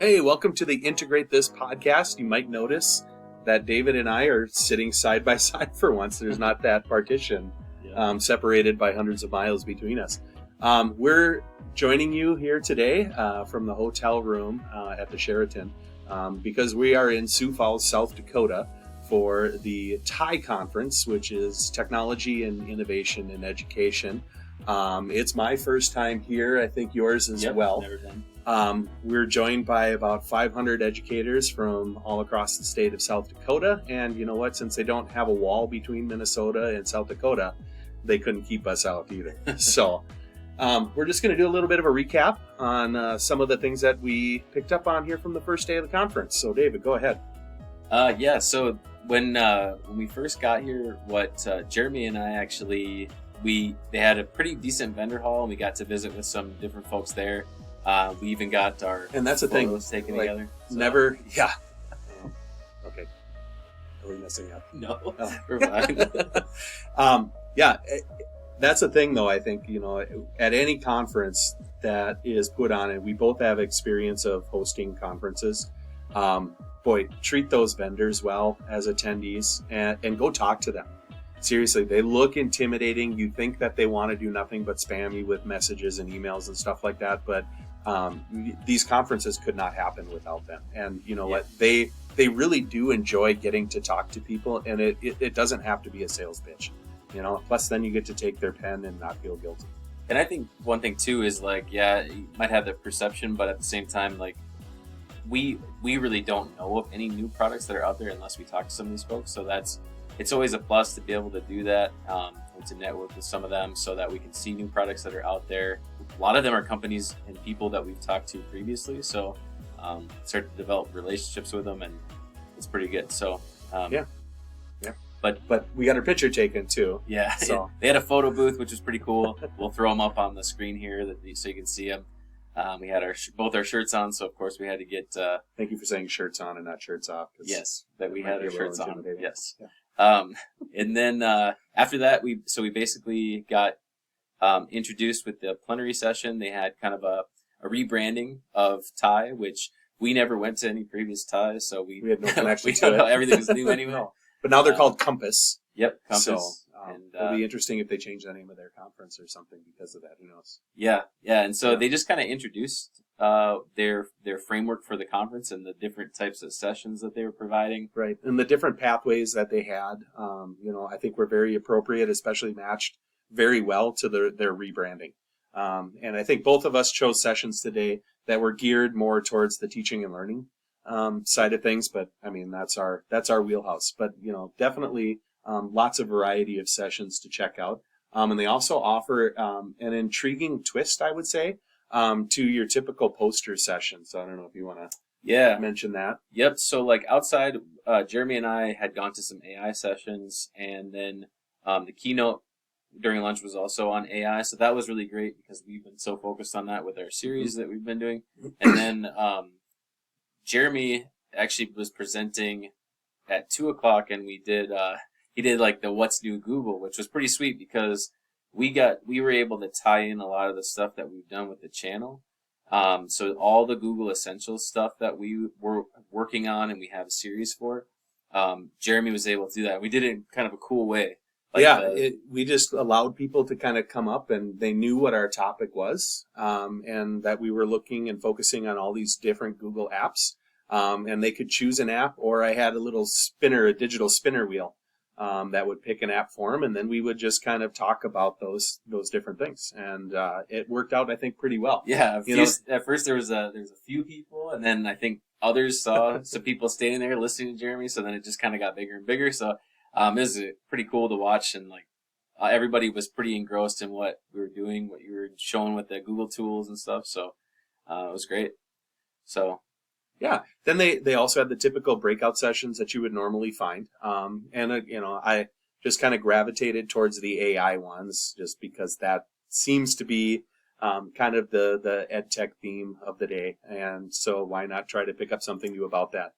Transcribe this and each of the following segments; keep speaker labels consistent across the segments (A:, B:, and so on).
A: Hey, welcome to the Integrate This podcast. You might notice that David and I are sitting side by side for once. There's not that partition separated by hundreds of miles between us. We're joining you here today from the hotel room at the Sheraton because we are in Sioux Falls, South Dakota for the TIE conference, which is Technology and Innovation in Education. It's my first time here. I think yours as well.
B: Never been.
A: We're joined by about 500 educators from all across the state of South Dakota. And you know what? Since they don't have a wall between Minnesota and South Dakota, they couldn't keep us out either. So we're just going to do a little bit of a recap on some of the things that we picked up on here from the first day of the conference. So David, go ahead.
B: So when we first got here, what Jeremy and I actually, they had a pretty decent vendor hall, and we got to visit with some different folks there. We even got our
A: and that's the thing
B: taken
A: like,
B: together. So.
A: Never, yeah. Okay, are we messing up?
B: No, we're fine.
A: That's the thing, though. I think at any conference that is put on, and we both have experience of hosting conferences. Treat those vendors well as attendees, and go talk to them. Seriously, they look intimidating. You think that they want to do nothing but spam you with messages and emails and stuff like that, but these conferences could not happen without them. And you know what? They really do enjoy getting to talk to people, and it doesn't have to be a sales pitch. Plus then you get to take their pen and not feel guilty.
B: And I think one thing too is you might have the perception, but at the same time, we really don't know of any new products that are out there unless we talk to some of these folks. So it's always a plus to be able to do that and to network with some of them so that we can see new products that are out there. A lot of them are companies and people that we've talked to previously, so start to develop relationships with them, and it's pretty good. So But
A: we got our picture taken too.
B: Yeah, so they had a photo booth, which was pretty cool. We'll throw them up on the screen here so you can see them. We had both our shirts on, so of course we had to get.
A: Thank you for saying shirts on and not shirts off.
B: Yes, that we had our shirts on. Yes.
A: Yeah.
B: And then after that, we basically got introduced with the plenary session. They had kind of a rebranding of TIE, which we never went to any previous TIEs, so we
A: had no connection
B: we
A: to
B: don't
A: it.
B: know. Everything was new anyway.
A: No. But now they're called Compass.
B: Yep, Compass.
A: So
B: and
A: it'll be interesting if they change the name of their conference or something because of that. Who knows?
B: Yeah. And so they just kind of introduced their framework for the conference and the different types of sessions that they were providing.
A: Right, and the different pathways that they had, I think were very appropriate, especially matched very well to their rebranding. And I think both of us chose sessions today that were geared more towards the teaching and learning side of things. But I mean, that's our wheelhouse. But definitely lots of variety of sessions to check out. And they also offer an intriguing twist, I would say, to your typical poster session. So I don't know if you want to mention that.
B: Yep. So outside, Jeremy and I had gone to some AI sessions, and then the keynote during lunch was also on AI. So that was really great because we've been so focused on that with our series that we've been doing. And then Jeremy actually was presenting at 2:00, and he did the What's New Google, which was pretty sweet because we were able to tie in a lot of the stuff that we've done with the channel. So all the Google Essentials stuff that we were working on and we have a series for, Jeremy was able to do that. We did it in kind of a cool way.
A: We just allowed people to kind of come up, and they knew what our topic was, and that we were looking and focusing on all these different Google apps, and they could choose an app, or I had a digital spinner wheel that would pick an app for them, and then we would just kind of talk about those different things, and it worked out, I think, pretty well.
B: Yeah, at first there was a few people, and then I think others saw some people standing there listening to Jeremy, so then it just kind of got bigger and bigger. So it was pretty cool to watch, and everybody was pretty engrossed in what we were doing, what you were showing with the Google tools and stuff. So it was great. So.
A: Yeah. Then they also had the typical breakout sessions that you would normally find. I just kind of gravitated towards the AI ones just because that seems to be kind of the ed tech theme of the day. And so why not try to pick up something new about that?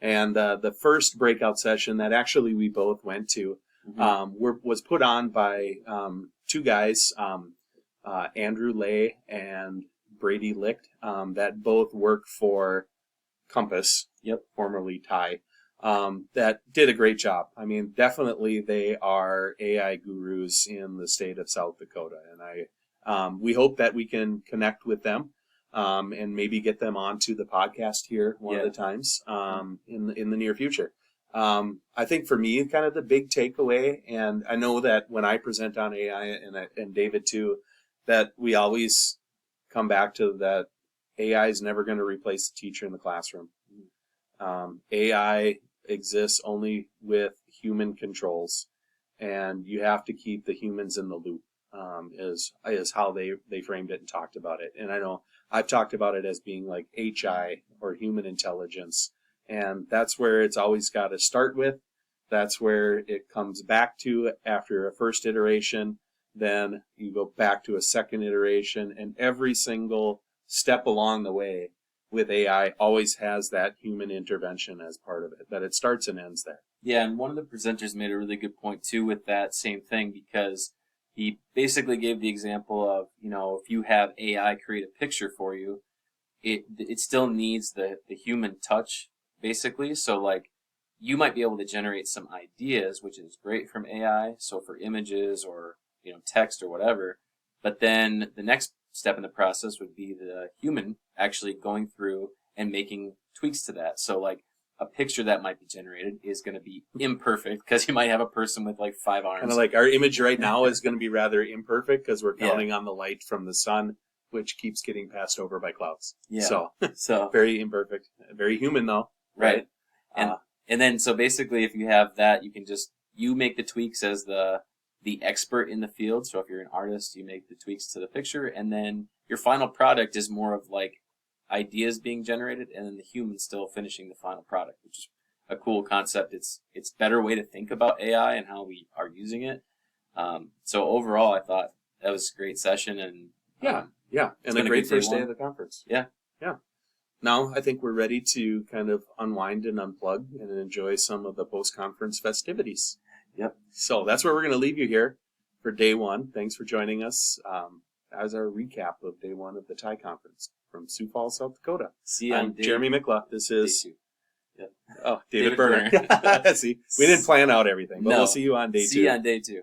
A: And the first breakout session that actually we both went to was put on by two guys, Andrew Lay and Brady Licht, that both work for Compass,
B: Yep.
A: formerly TIE, that did a great job. I mean, definitely they are AI gurus in the state of South Dakota, and we hope that we can connect with them and maybe get them onto the podcast here one of the times in the near future. I think for me, kind of the big takeaway, and I know that when I present on AI, and David too, that we always come back to that AI is never going to replace the teacher in the classroom. AI exists only with human controls, and you have to keep the humans in the loop. Is how they framed it and talked about it. And I know I've talked about it as being like HI, or human intelligence, and that's where it's always got to start with. That's where it comes back to after a first iteration. Then you go back to a second iteration, and every single step along the way with AI always has that human intervention as part of it, that it starts and ends there.
B: Yeah, and one of the presenters made a really good point too with that same thing, because he basically gave the example of, if you have AI create a picture for you, it still needs the human touch, basically. So like, you might be able to generate some ideas, which is great from AI, so for images or text or whatever, but then the next step in the process would be the human actually going through and making tweaks to that. So like, a picture that might be generated is going to be imperfect because you might have a person with like 5 arms.
A: Kind of like our image right now is going to be rather imperfect because we're counting on the light from the sun, which keeps getting passed over by clouds.
B: Yeah.
A: So very imperfect, very human though.
B: Right. And then, so basically if you have that, you make the tweaks as the expert in the field. So if you're an artist, you make the tweaks to the picture, and then your final product is more of like ideas being generated, and then the human still finishing the final product, which is a cool concept. It's a better way to think about AI and how we are using it. So overall, I thought that was a great session, and
A: and a great first day of the conference.
B: Yeah.
A: Now I think we're ready to kind of unwind and unplug and enjoy some of the post-conference festivities.
B: Yep.
A: So that's where we're going to leave you here for day one. Thanks for joining us as our recap of day one of the TIE conference from Sioux Falls, South Dakota.
B: See you
A: I'm Jeremy Mikla. This is
B: Yep.
A: David Berner. See, we didn't plan out everything, but we'll see you on day two.
B: See you on day 2.